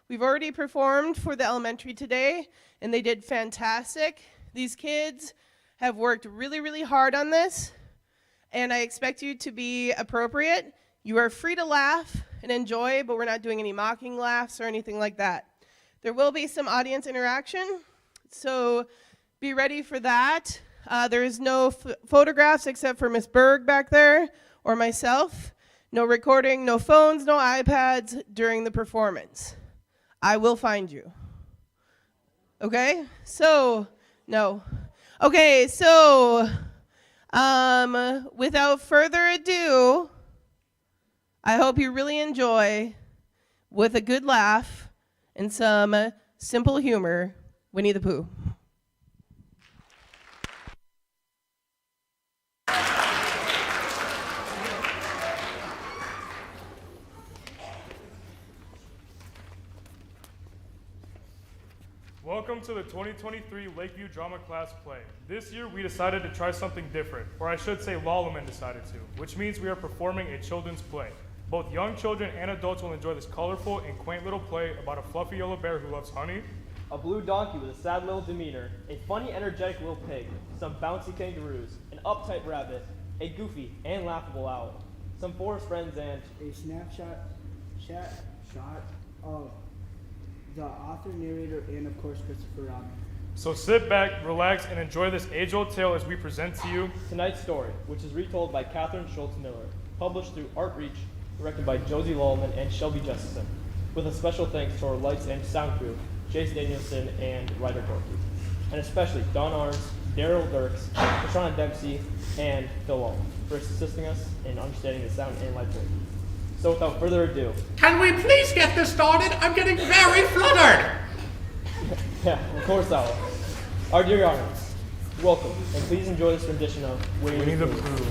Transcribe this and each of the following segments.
We've already performed for the elementary today, and they did fantastic. These kids have worked really, really hard on this, and I expect you to be appropriate. You are free to laugh and enjoy, but we're not doing any mocking laughs or anything like that. There will be some audience interaction, so be ready for that. There is no photographs except for Miss Berg back there or myself. No recording, no phones, no iPads during the performance. I will find you. Okay? So, no. Okay, so, without further ado, I hope you really enjoy, with a good laugh and some simple humor, Winnie the Pooh. Welcome to the 2023 Lakeview Drama Class Play. This year we decided to try something different, or I should say Lawlerman decided to, which means we are performing a children's play. Both young children and adults will enjoy this colorful and quaint little play about a fluffy yellow bear who loves honey, a blue donkey with a sad little demeanor, a funny energetic little pig, some bouncy kangaroos, an uptight rabbit, a goofy and laughable owl, some forest friends, and a snapshot shot of the author, narrator, and of course Christopher Robin. So sit back, relax, and enjoy this age-old tale as we present to you tonight's story, which is retold by Catherine Schultz Miller, published through Artreach, directed by Josie Lallman and Shelby Jessison, with a special thanks to our lights and sound crew, Chase Danielson and Ryder Gorky, and especially Don Arns, Daryl Dirks, Shauna Dempsey, and Phil Lallman for assisting us in understanding the sound and light work. So without further ado, can we please get this started? I'm getting very fluttered. Yeah, of course I will. Our dear audience, welcome, and please enjoy this rendition of Winnie the Pooh.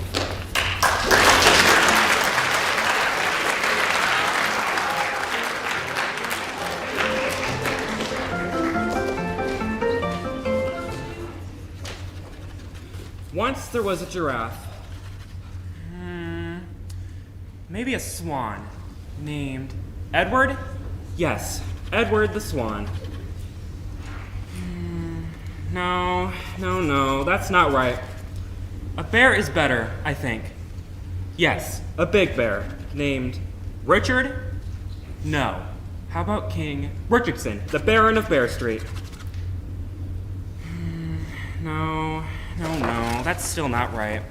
Once there was a giraffe. Maybe a swan. Named Edward? Yes, Edward the Swan. No, that's not right. A bear is better, I think. Yes, a big bear. Named Richard? No. How about King Richardson, the Baron of Bear Street? No, that's still not right.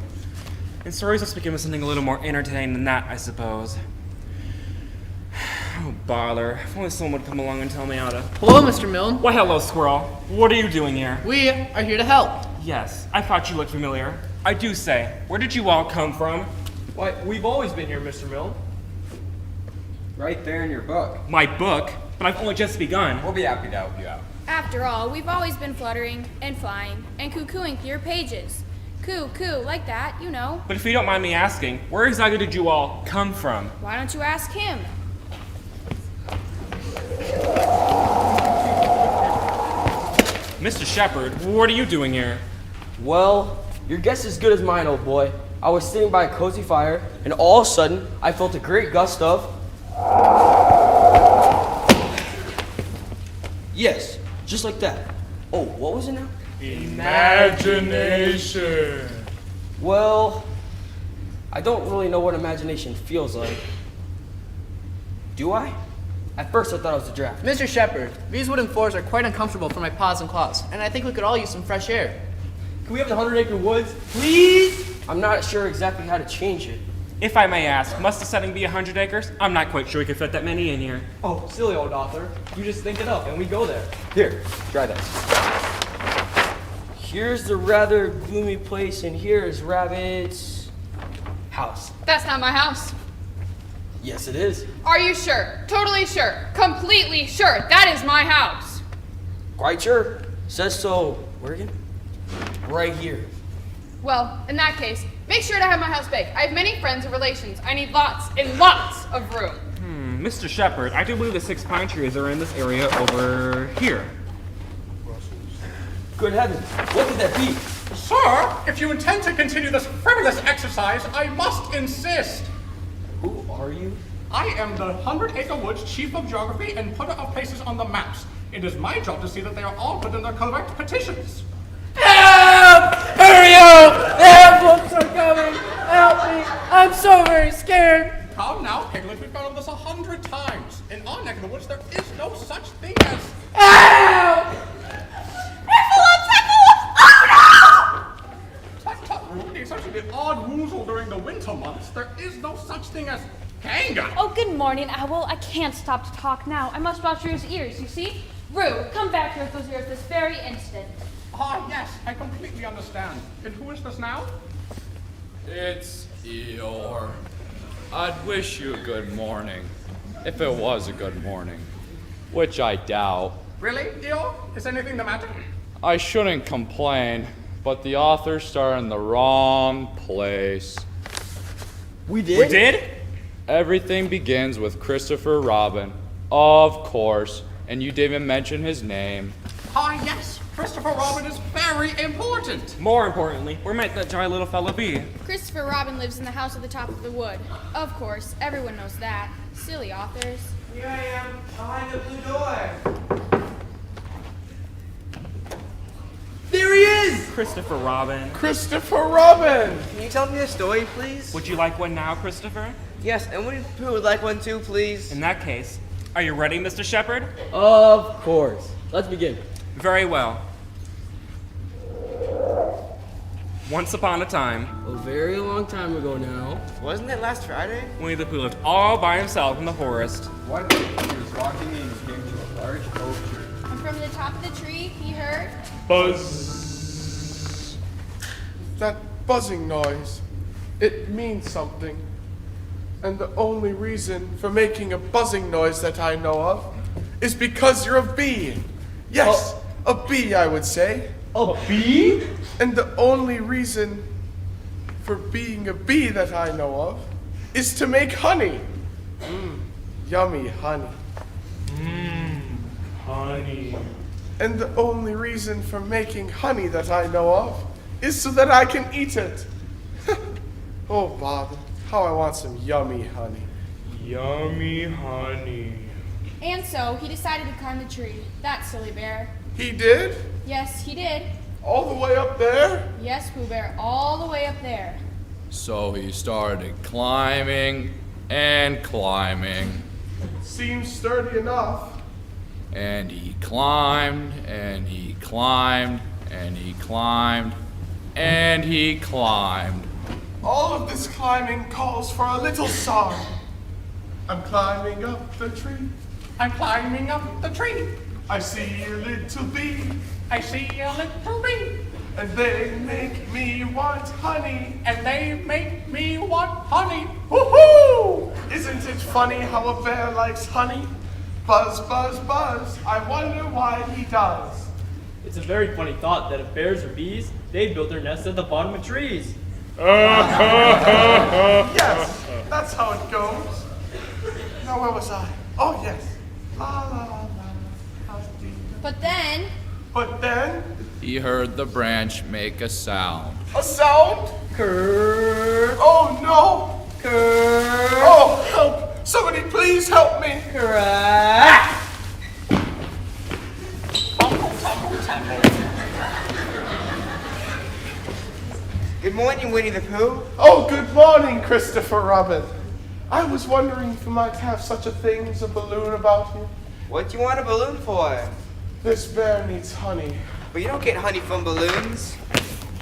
And stories must begin with something a little more entertaining than that, I suppose. Oh, bother. If only someone would come along and tell me how to... Hello, Mr. Milne. Why, hello, Squirrel. What are you doing here? We are here to help. Yes, I thought you looked familiar. I do say, where did you all come from? Why, we've always been here, Mr. Milne. Right there in your book. My book? But I've only just begun. We'll be happy to help you out. After all, we've always been fluttering and flying and cuckooing through your pages. Coo, coo, like that, you know. But if you don't mind me asking, where exactly did you all come from? Why don't you ask him? Mr. Shepherd, what are you doing here? Well, your guess is as good as mine, old boy. I was sitting by a cozy fire, and all of a sudden, I felt a great gust of... Yes, just like that. Oh, what was it now? Imagination. Well, I don't really know what imagination feels like. Do I? At first I thought it was a giraffe. Mr. Shepherd, these wooden floors are quite uncomfortable for my paws and claws, and I think we could all use some fresh air. Can we have the 100-acre woods, please? I'm not sure exactly how to change it. If I may ask, must the setting be 100 acres? I'm not quite sure we could fit that many in here. Oh, silly old author. You just think it up and we go there. Here, try this. Here's the rather gloomy place, and here is Rabbit's house. That's not my house. Yes, it is. Are you sure? Totally sure? Completely sure? That is my house. Quite sure. Says so. Where again? Right here. Well, in that case, make sure to have my house big. I have many friends and relations. I need lots and lots of room. Mr. Shepherd, I do believe the 6 pine trees are in this area over here. Good heavens, what could that be? Sir, if you intend to continue this frivolous exercise, I must insist. Who are you? I am the 100-acre woods chief of geography and putter of places on the maps. It is my job to see that they are all put in their correct petitions. Help! Hurry up! The ambulance are coming! Help me! I'm so very scared! Calm now, Piglet. We've gone over this 100 times. In our neck of the woods, there is no such thing as... Help! Tut, Ruby, especially the odd woozle during the winter months, there is no such thing as Kanga. Oh, good morning, Owl. I can't stop to talk now. I must watch Rue's ears, you see? Rue, come back here with those ears this very instant. Ah, yes, I completely understand. And who is this now? It's Eeyore. I'd wish you a good morning, if it was a good morning, which I doubt. Really, Eeyore? Is anything the matter? I shouldn't complain, but the authors started in the wrong place. We did? We did? Everything begins with Christopher Robin, of course, and you didn't even mention his name. Ah, yes, Christopher Robin is very important. More importantly, where might that jolly little fella be? Christopher Robin lives in the house at the top of the wood. Of course, everyone knows that. Silly authors. Here I am, behind the blue door. There he is! Christopher Robin. Christopher Robin! Can you tell me a story, please? Would you like one now, Christopher? Yes, and Winnie the Pooh would like one too, please. In that case, are you ready, Mr. Shepherd? Of course. Let's begin. Very well. Once upon a time, A very long time ago now. Wasn't it last Friday? Winnie the Pooh lived all by himself in the forest. One day he was walking and he came to a large oak tree. And from the top of the tree, he heard... Buzz. That buzzing noise, it means something. And the only reason for making a buzzing noise that I know of is because you're a bee. Yes, a bee, I would say. A bee? And the only reason for being a bee that I know of is to make honey. Yummy honey. Honey. And the only reason for making honey that I know of is so that I can eat it. Oh, bother. How I want some yummy honey. Yummy honey. And so, he decided to climb the tree. That silly bear. He did? Yes, he did. All the way up there? Yes, Pooh Bear, all the way up there. So he started climbing and climbing. Seems sturdy enough. And he climbed, and he climbed, and he climbed, and he climbed. All of this climbing calls for a little song. I'm climbing up the tree. I'm climbing up the tree. I see a little bee. I see a little bee. And they make me want honey. And they make me want honey. Woohoo! Isn't it funny how a bear likes honey? Buzz, buzz, buzz. I wonder why he does. It's a very funny thought that if bears or bees, they build their nests at the bottom of trees. Yes, that's how it goes. Now where was I? Oh yes. La la la la. But then... He heard the branch make a sound. A sound? Curve. Oh no! Curve. Oh, help! Somebody please help me! Crack. Good morning, Winnie the Pooh. Oh, good morning, Christopher Robin. I was wondering if you might have such a thing as a balloon about you. What do you want a balloon for? This bear needs honey. But you don't get honey from balloons.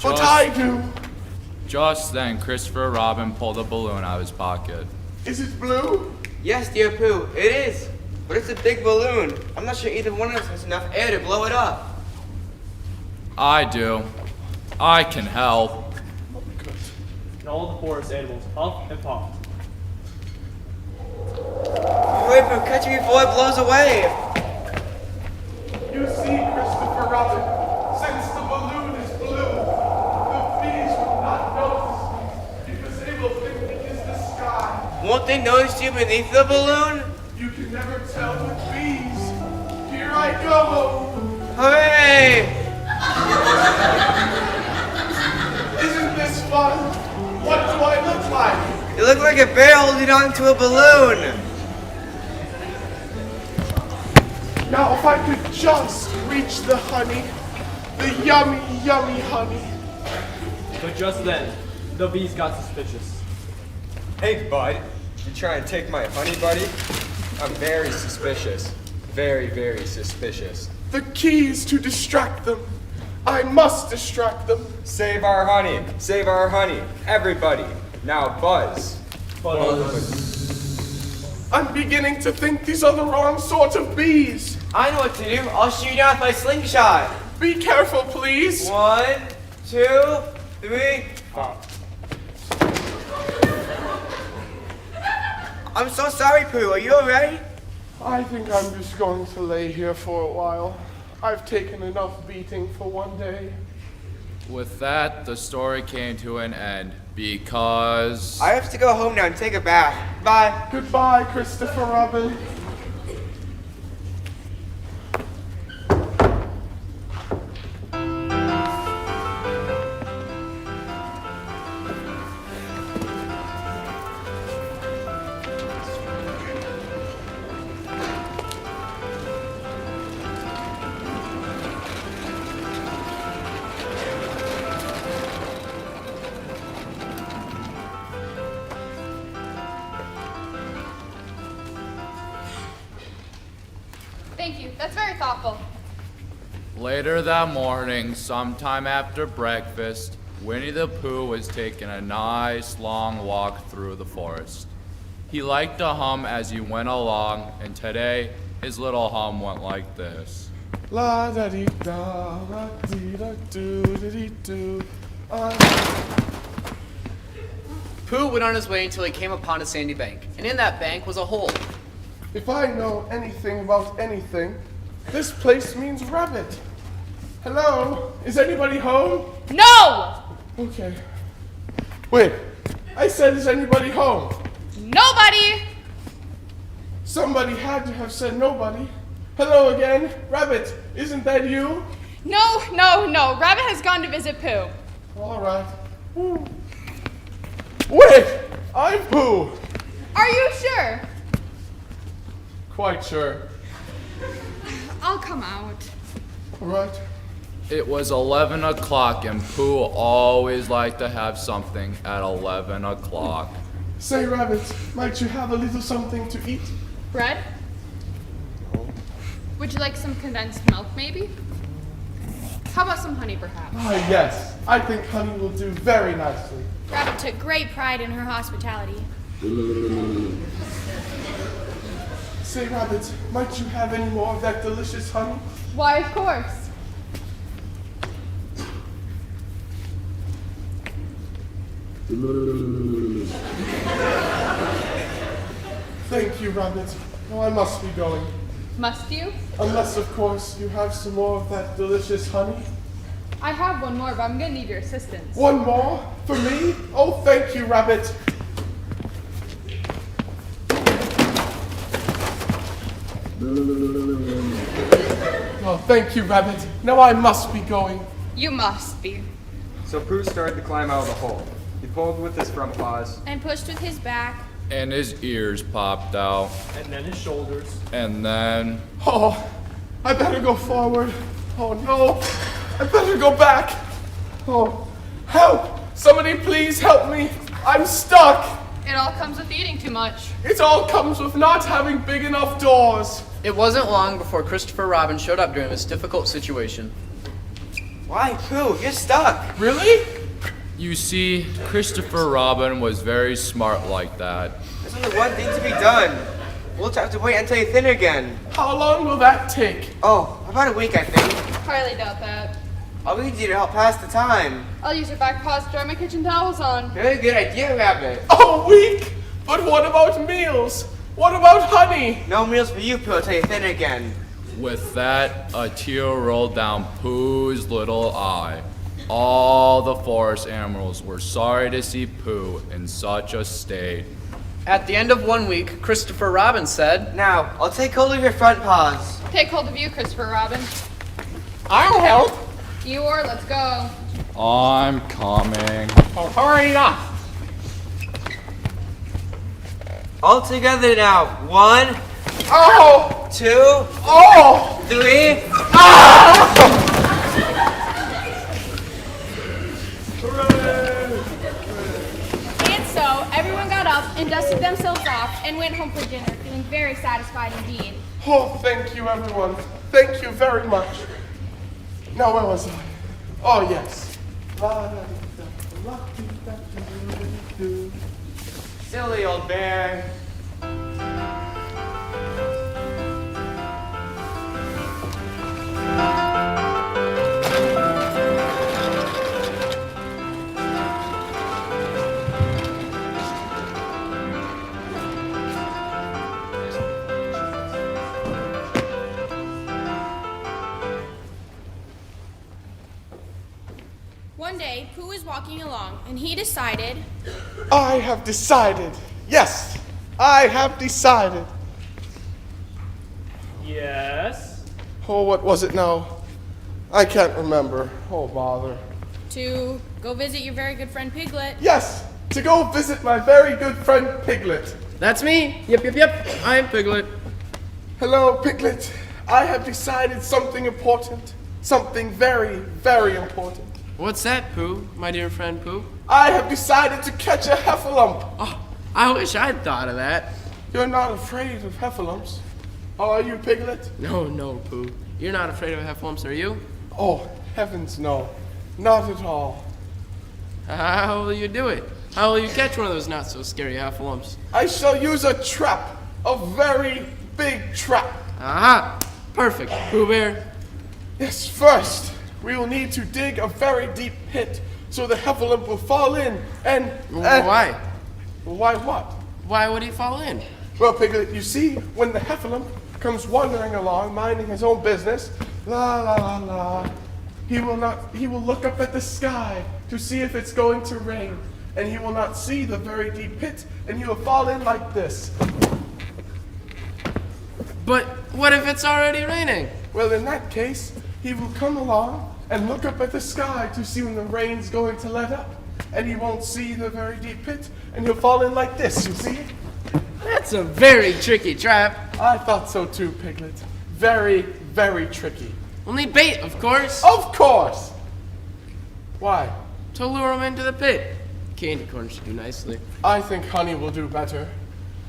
But I do. Just then, Christopher Robin pulled a balloon out of his pocket. Is it blue? Yes, dear Pooh, it is. But it's a big balloon. I'm not sure either one of us has enough air to blow it up. I do. I can help. And all the forest animals huffed and puffed. Wait for catch me before it blows away. You see, Christopher Robin, since the balloon is blue, the bees will not notice me because they will think it is the sky. Won't they notice you beneath the balloon? You can never tell with bees. Here I go. Hooray! Isn't this fun? What do I look like? You look like a bear holding on to a balloon. Now if I could just reach the honey, the yummy, yummy honey. But just then, the bees got suspicious. Hey, bud. You trying to take my honey, buddy? I'm very suspicious. Very, very suspicious. The key is to distract them. I must distract them. Save our honey. Save our honey. Everybody. Now buzz. I'm beginning to think these are the wrong sort of bees. I know what to do. I'll shoot you down with my slingshot. Be careful, please. 1, 2, 3. I'm so sorry, Pooh. Are you alright? I think I'm just going to lay here for a while. I've taken enough beating for one day. With that, the story came to an end because I have to go home now and take a bath. Bye. Goodbye, Christopher Robin. Thank you. That's very thoughtful. later that morning, sometime after breakfast, Winnie the Pooh was taking a nice long walk through the forest. He liked to hum as he went along, and today his little hum went like this. La da dee da, la dee da do da dee do. Pooh went on his way until he came upon a sandy bank, and in that bank was a hole. If I know anything about anything, this place means rabbit. Hello? Is anybody home? No! Okay. Wait, I said, is anybody home? Nobody! Somebody had to have said nobody. Hello again. Rabbit, isn't that you? No. Rabbit has gone to visit Pooh. All right. Wait, I'm Pooh. Are you sure? Quite sure. I'll come out. All right. It was 11 o'clock, and Pooh always liked to have something at 11 o'clock. Say, Rabbit, might you have a little something to eat? Bread? Would you like some condensed milk, maybe? How about some honey, perhaps? Ah, yes. I think honey will do very nicely. Rabbit took great pride in her hospitality. Say, Rabbit, might you have any more of that delicious honey? Why, of course. Thank you, Rabbit. Now I must be going. Must you? Unless, of course, you have some more of that delicious honey. I have one more, but I'm gonna need your assistance. One more? For me? Oh, thank you, Rabbit. Oh, thank you, Rabbit. Now I must be going. You must be. So Pooh started to climb out of the hole. He pulled with his front paws. And pushed with his back. And his ears popped out. And then his shoulders. And then... Oh, I better go forward. Oh, no. I better go back. Oh, help! Somebody please help me. I'm stuck. It all comes with eating too much. It all comes with not having big enough doors. It wasn't long before Christopher Robin showed up during this difficult situation. Why, Pooh? You're stuck. Really? You see, Christopher Robin was very smart like that. There's only one thing to be done. We'll just have to wait until you thin again. How long will that take? Oh, about a week, I think. Highly doubt that. I'll need you to help pass the time. I'll use your back paws to dry my kitchen towels on. Very good idea, Rabbit. A week? But what about meals? What about honey? No meals for you, Pooh, until you thin again. With that, a tear rolled down Pooh's little eye. All the forest animals were sorry to see Pooh in such a state. At the end of 1 week, Christopher Robin said, Now, I'll take hold of your front paws. Take hold of you, Christopher Robin. I'll help. You or let's go. I'm coming. Oh, hurry up. All together now. 1, Oh! 2. Oh! 3. And so, everyone got up and dusted themselves off and went home for dinner, feeling very satisfied indeed. Oh, thank you, everyone. Thank you very much. Now, where was I? Oh, yes. Silly old bear. One day, Pooh was walking along, and he decided, I have decided. Yes, I have decided. Yes. Oh, what was it now? I can't remember. Oh, bother. to go visit your very good friend Piglet. Yes, to go visit my very good friend Piglet. That's me. Yep. I'm Piglet. Hello, Piglet. I have decided something important. Something very, very important. What's that, Pooh? My dear friend Pooh? I have decided to catch a heffalump. Oh, I wish I'd thought of that. You're not afraid of heffalumps, are you, Piglet? No, Pooh. You're not afraid of heffalumps, are you? Oh, heavens no. Not at all. How will you do it? How will you catch one of those not so scary heffalumps? I shall use a trap. A very big trap. Aha! Perfect. Pooh Bear. Yes, first, we will need to dig a very deep pit so the heffalump will fall in and... Why? Why what? Why would he fall in? Well, Piglet, you see, when the heffalump comes wandering along, minding his own business, la la la la, he will look up at the sky to see if it's going to rain, and he will not see the very deep pit, and he will fall in like this. But what if it's already raining? Well, in that case, he will come along and look up at the sky to see when the rain's going to let up, and he won't see the very deep pit, and he'll fall in like this, you see? That's a very tricky trap. I thought so too, Piglet. Very, very tricky. We'll need bait, of course. Of course! Why? To lure him into the pit. Candy corn should do nicely. I think honey will do better.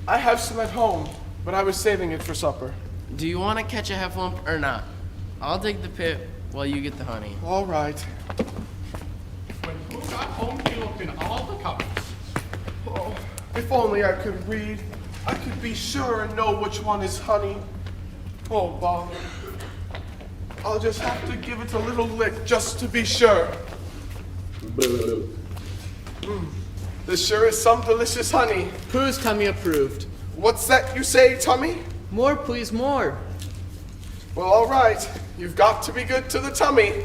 I have some at home, but I was saving it for supper. Do you want to catch a heffalump or not? I'll dig the pit while you get the honey. All right. When Pooh got home, he looked in all the cupboards. Oh, if only I could read. I could be sure and know which one is honey. Oh, bother. I'll just have to give it a little lick just to be sure. This sure is some delicious honey. Pooh's tummy approved. What's that you say, Tummy? More, please, more. Well, all right. You've got to be good to the tummy.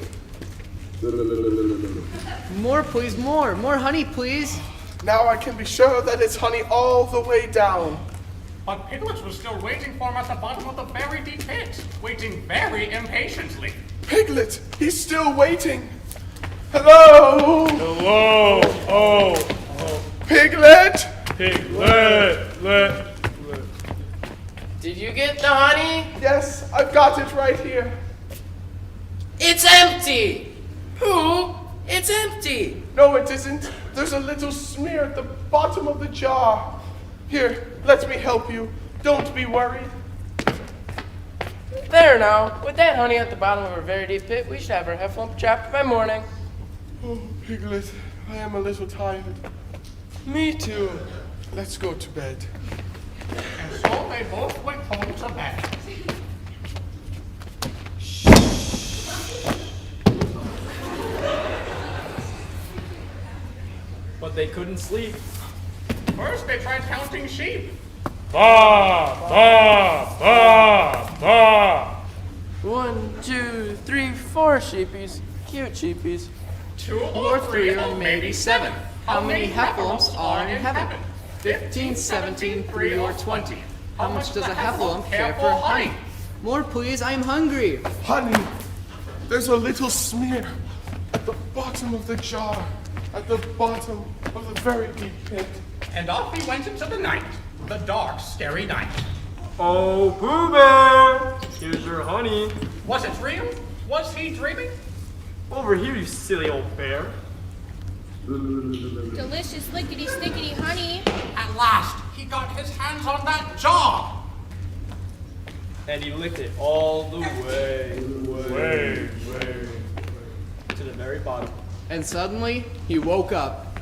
More, please, more. More honey, please. Now I can be sure that it's honey all the way down. But Piglet was still waiting for him at the bottom of the very deep pit, waiting very impatiently. Piglet, he's still waiting. Hello? Hello. Oh. Piglet? Piglet. Did you get the honey? Yes, I've got it right here. It's empty! Pooh, it's empty! No, it isn't. There's a little smear at the bottom of the jar. Here, let me help you. Don't be worried. There now. With that honey at the bottom of our very deep pit, we should have our heffalump trapped by morning. Oh, Piglet, I am a little tired. Me too. Let's go to bed. And so they both went home to bed. But they couldn't sleep. First, they tried counting sheep. Ba, ba, ba, ba. 1, 2, 3, 4 sheepies. Cute sheepies. 2 or 3 or maybe 7. How many heffalumps are in heaven? 15, 17, 3, or 20. How much does a heffalump care for honey? More, please. I'm hungry. Honey, there's a little smear at the bottom of the jar. At the bottom of the very deep pit. And off he went into the night, the dark, scary night. Oh, Pooh Bear! Here's your honey. Was it real? Was he dreaming? Over here, you silly old bear. Delicious lickety stickety honey. At last, he got his hands on that jar. And he licked it all the way to the very bottom. And suddenly, he woke up.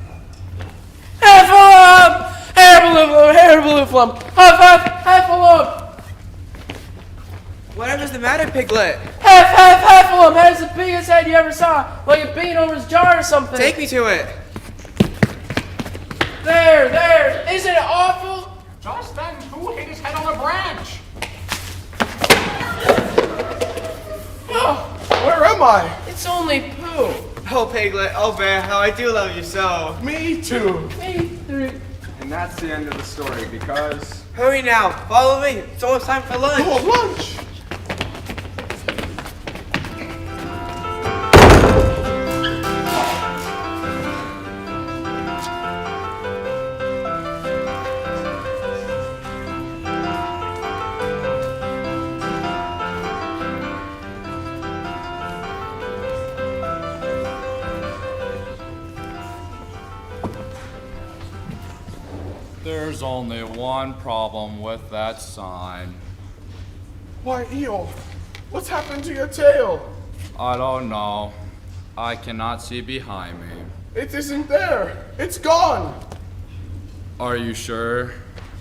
Heffalump! Hair balloon flum! Huff, heffalump! Whatever's the matter, Piglet? Heffalump has the biggest head you ever saw, like a bean over his jar or something. Take me to it. There! Isn't it awful? Just then, Pooh hit his head on a branch. Where am I? It's only Pooh. Oh, Piglet, oh, Bear, how I do love you so. Me too. Me three. And that's the end of the story because... Hurry now, follow me. It's almost time for lunch. Oh, lunch! There's only one problem with that sign. Why, Eeyore, what's happened to your tail? I don't know. I cannot see behind me. It isn't there. It's gone. Are you sure?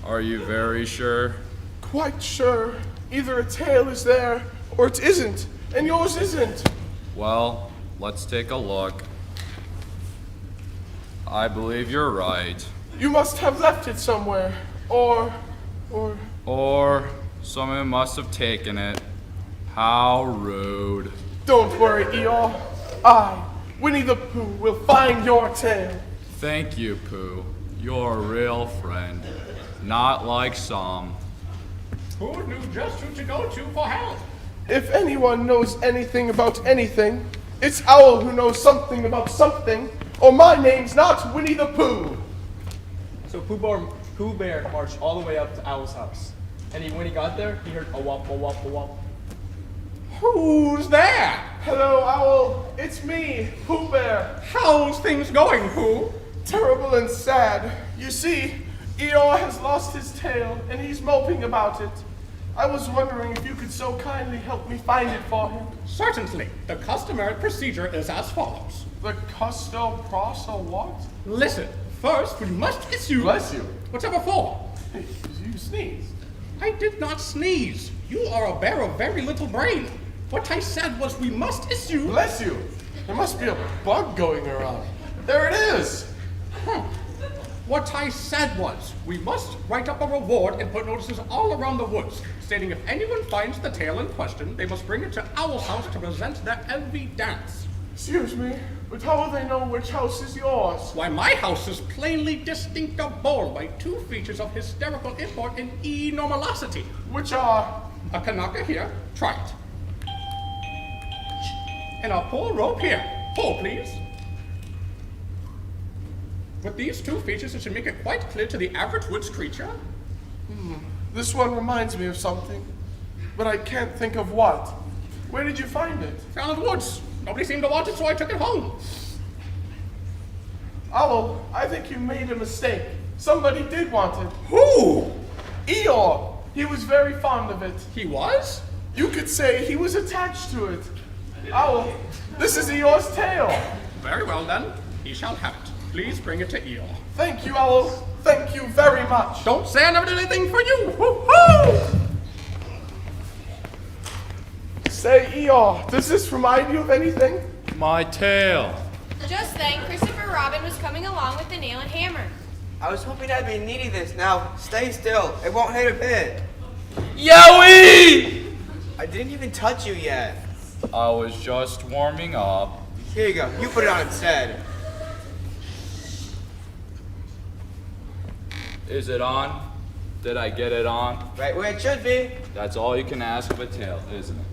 Are you very sure? Quite sure. Either a tail is there or it isn't, and yours isn't. Well, let's take a look. I believe you're right. You must have left it somewhere, or... Or someone must have taken it. How rude. Don't worry, Eeyore. I, Winnie the Pooh, will find your tail. Thank you, Pooh. You're a real friend. Not like some. Pooh knew just who to go to for help. If anyone knows anything about anything, it's Owl who knows something about something, or my name's not Winnie the Pooh. So Pooh Bear marched all the way up to Owl's house. And when he got there, he heard a whop, a whop, a whop. Who's there? Hello, Owl. It's me, Pooh Bear. How's things going, Pooh? Terrible and sad. You see, Eeyore has lost his tail, and he's moping about it. I was wondering if you could so kindly help me find it for him. Certainly. The customary procedure is as follows. The what? Listen, first we must issue... Bless you. Whatever for? You sneezed. I did not sneeze. You are a bear of very little brain. What I said was we must issue... Bless you. There must be a bug going around. There it is. What I said was, we must write up a reward and put notices all around the woods, stating if anyone finds the tail in question, they must bring it to Owl's house to present their evidence. Excuse me, but how will they know which house is yours? Why, my house is plainly distinguishable by two features of hysterical import and enormosity. Which are? A kanaka here, try it. And a pull rope here. Pull, please. With these two features, it should make it quite clear to the average woods creature. This one reminds me of something, but I can't think of what. Where did you find it? Found in the woods. Nobody seemed to want it, so I took it home. Owl, I think you made a mistake. Somebody did want it. Who? Eeyore. He was very fond of it. He was? You could say he was attached to it. Owl, this is Eeyore's tail. Very well, then. He shall have it. Please bring it to Eeyore. Thank you, Owl. Thank you very much. Don't say I never did anything for you. Woo-hoo! Say, Eeyore, does this remind you of anything? My tail. Just then, Christopher Robin was coming along with the nail and hammer. I was hoping I'd be needing this. Now, stay still. It won't hurt a bit. Yowie! I didn't even touch you yet. I was just warming up. Here you go. You put it on instead. Is it on? Did I get it on? Right where it should be. That's all you can ask of a tail, isn't it?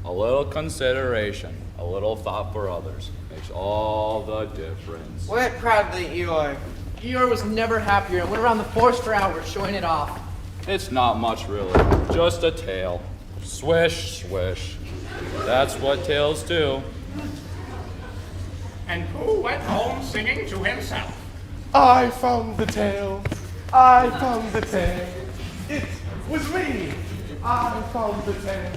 A little consideration, a little thought for others makes all the difference. Wear it proudly, Eeyore. Eeyore was never happier and went around the forest for hours showing it off. It's not much, really. just a tail. Swish, swish. That's what tails do. And Pooh went home singing to himself. I found the tail. I found the tail. It was me. I found the tail.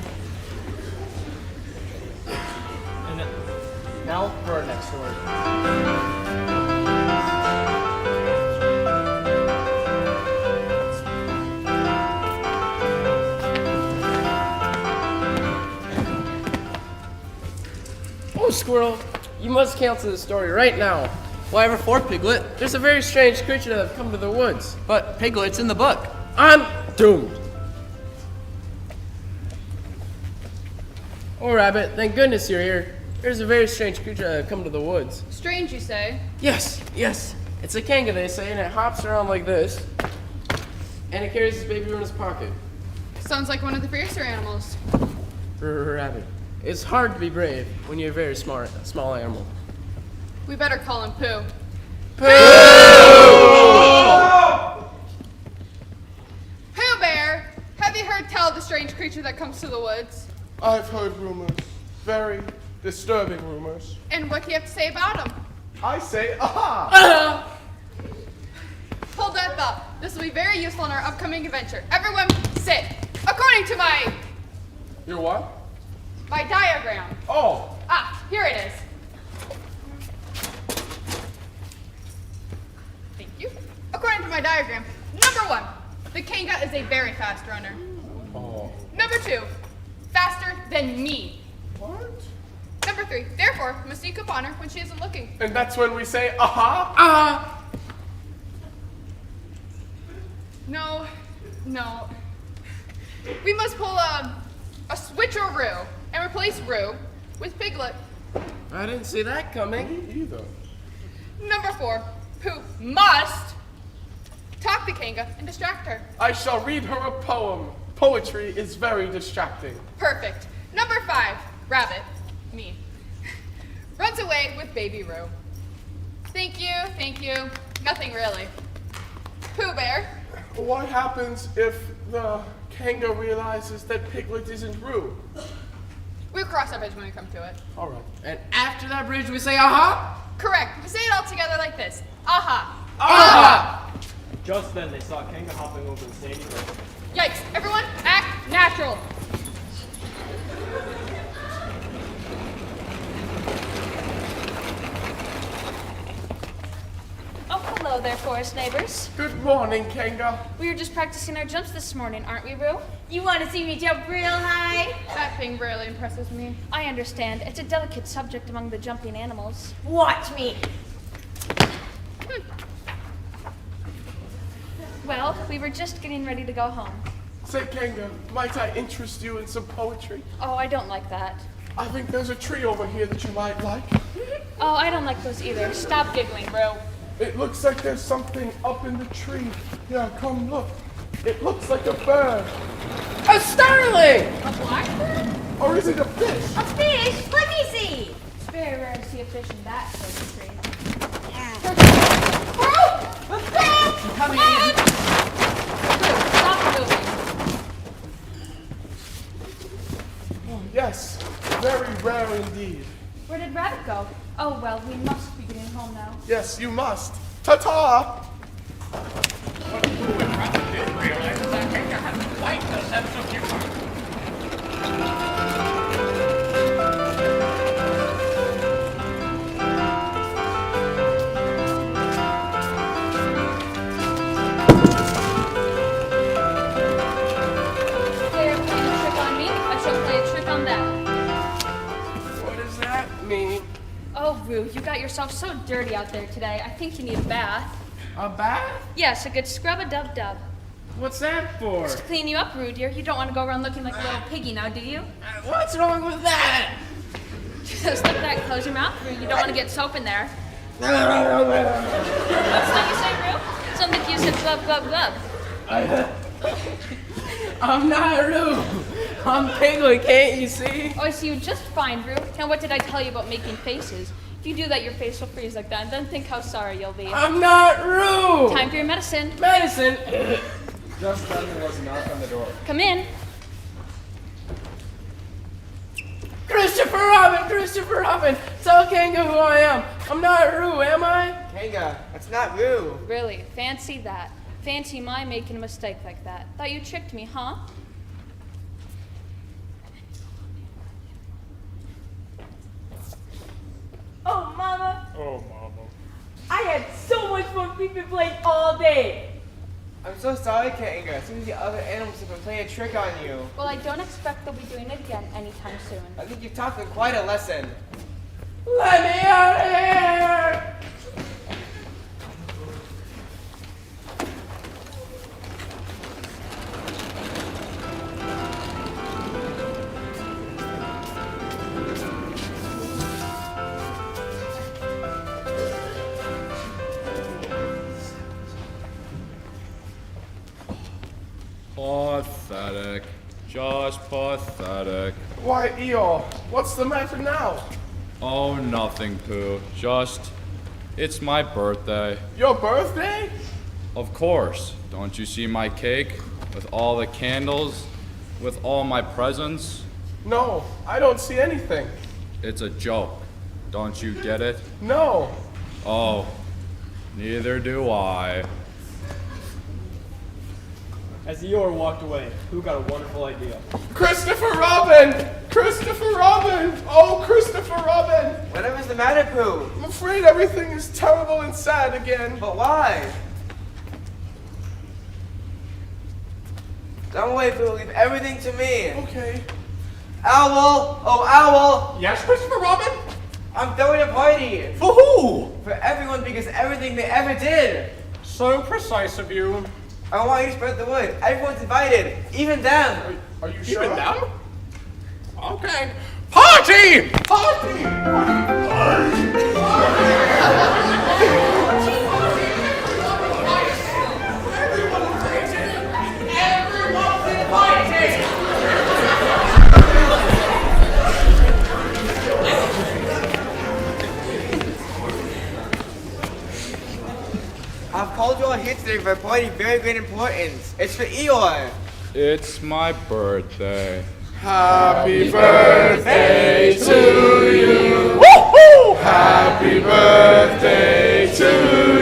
And now for our next story. Oh, Squirrel, you must cancel the story right now. Whatever for, Piglet? There's a very strange creature that have come to the woods. But Piglet's in the book. I'm doomed. Oh, Rabbit, thank goodness you're here. There's a very strange creature that have come to the woods. Strange, you say? Yes, yes. It's a kanga, they say, and it hops around like this. And it carries its baby in its pocket. Sounds like one of the fiercer animals. Rabbit. It's hard to be brave when you're a very small animal. We better call him Pooh. Pooh Bear, have you heard tell of the strange creature that comes to the woods? I've heard rumors. Very disturbing rumors. And what do you have to say about him? I say, aha! Hold that thought. This will be very useful in our upcoming adventure. Everyone, sit. According to my Your what? diagram. Oh, Ah, here it is. Thank you. According to my diagram, number 1, the kanga is a very fast runner. oh. Number 2, faster than me. What? Number 3, therefore, must sneak up on her when she isn't looking. And that's when we say, aha! No. We must pull a switcheroo and replace Roo with Piglet. I didn't see that coming. Me either. Number 4, Pooh must talk to Kanga and distract her. I shall read her a poem. Poetry is very distracting. Perfect. Number 5, Rabbit, me, runs away with Baby Roo. Thank you. Nothing really. Pooh Bear, What happens if the kanga realizes that Piglet isn't Roo? we'll cross our bridge when we come to it. All right. And after that bridge, we say, aha! Correct. We say it all together like this. Aha. Aha! Just then they saw Kanga hopping over the sandy road. Yikes. Everyone, act natural. Oh, hello there, forest neighbors. Good morning, Kanga. We were just practicing our jumps this morning, aren't we, Roo? You want to see me jump real high? That thing really impresses me. I understand. It's a delicate subject among the jumping animals. Watch me. Well, we were just getting ready to go home. Say, Kanga, might I interest you in some poetry? Oh, I don't like that. I think there's a tree over here that you might like. Oh, I don't like those either. Stop giggling, Roo. It looks like there's something up in the tree. Yeah, come look. It looks like a bird. A starling! A blackbird? Or is it a fish? A fish? Let me see. It's very rare to see a fish in that sort of tree. Coming in. Stop moving. Oh, yes, very rare indeed. Where did Rabbit go? Oh, well, we must be getting home now. Yes, you must. Ta-ta! What Pooh and Rabbit did realize is that Kanga had quite a sense of humor. They're playing a trick on me. I shall play a trick on them. What does that mean? Oh, Roo, you got yourself so dirty out there today. I think you need a bath. A bath? Yes, a good scrub-a-dub-dub. What's that for? Just to clean you up, Roo, dear. You don't want to go around looking like a little piggy now, do you? What's wrong with that? Just like that. Close your mouth, Roo. You don't want to get soap in there. What's that you say, Roo? Sounds like you said glub, glub, glub. I'm not Roo. I'm Piglet, can't you see? Oh, I see you just fine, Roo. Now, what did I tell you about making faces? If you do that, your face will freeze like that, and then think how sorry you'll be. I'm not Roo. Time for your medicine. Medicine. Just then there was a knock on the door. Come in. Christopher Robin! Christopher Robin! Tell Kanga who I am. I'm not Roo, am I? Kanga, that's not Roo. Really, fancy that. Fancy my making a mistake like that. Thought you tricked me, huh? Oh, Mama. Oh, Mama. I had so much fun peeping playing all day. I'm so sorry, Kanga. Some of the other animals have been playing a trick on you. Well, I don't expect they'll be doing it again anytime soon. I think you've taught them quite a lesson. Let me out of here! Pathetic. Just pathetic. Why, Eeyore, what's the matter now? Oh, nothing, Pooh. Just, it's my birthday. Your birthday? Of course. Don't you see my cake? With all the candles? With all my presents? No, I don't see anything. It's a joke. Don't you get it? No. Oh, neither do I. As Eeyore walked away, Pooh got a wonderful idea. Christopher Robin! Christopher Robin! Oh, Christopher Robin! Whatever's the matter, Pooh? I'm afraid everything is terrible and sad again. But why? Don't worry, Pooh. Leave everything to me. Okay. Owl! Oh, Owl! Yes, Christopher Robin? I'm throwing a party. For who? For everyone because everything they ever did. So precise of you. I want you to spread the word. Everyone's invited. Even them. Are you sure? Even them? Okay. Party! Party! I've called you all here today for a party of very great importance. It's for Eeyore. It's my birthday. Happy birthday to you. Woohoo! Happy birthday to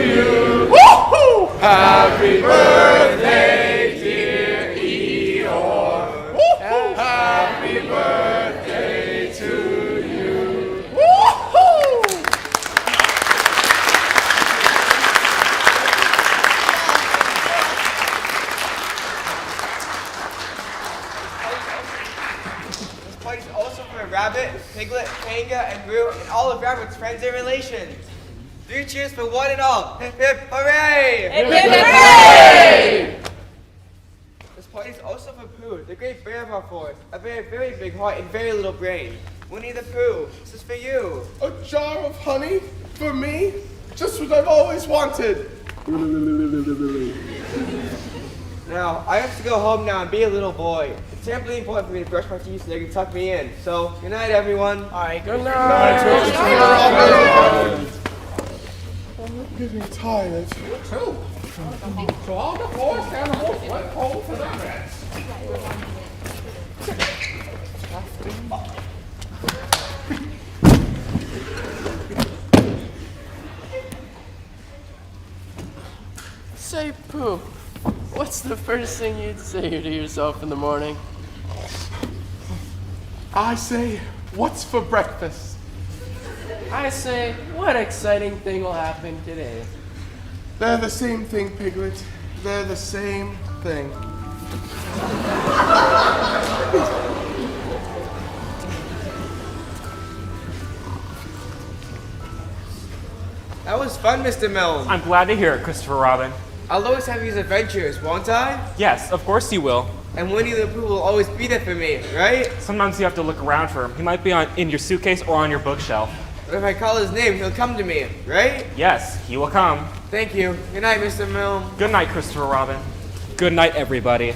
you. Woohoo! Happy birthday, dear Eeyore. Woohoo! Happy birthday to you. Woohoo! This party's also for Rabbit, Piglet, Kanga, and Roo, and all of Rabbit's friends and relations. 3 cheers for one and all. Hip hip hooray! Hip hip hooray! This party's also for Pooh, the great bear of our forest. A very, very big heart and very little brain. Winnie the Pooh, this is for you. A jar of honey for me? Just what I've always wanted. Now, I have to go home now and be a little boy. It's terribly important for me to brush my teeth so they can tuck me in. So, good night, everyone. Alright, good night. I'm getting tired. You too. So all the forest animals went home for their beds. Say, Pooh, what's the first thing you'd say to yourself in the morning? I say, what's for breakfast? I say, what exciting thing will happen today? They're the same thing, Piglet. They're the same thing. That was fun, Mr. Milne. I'm glad to hear it, Christopher Robin. I'll always have these adventures, won't I? Yes, of course you will. And Winnie the Pooh will always be there for me, right? Sometimes you have to look around for him. He might be in your suitcase or on your bookshelf. But if I call his name, he'll come to me, right? Yes, he will come. Thank you. Good night, Mr. Milne. Good night, Christopher Robin. Good night, everybody.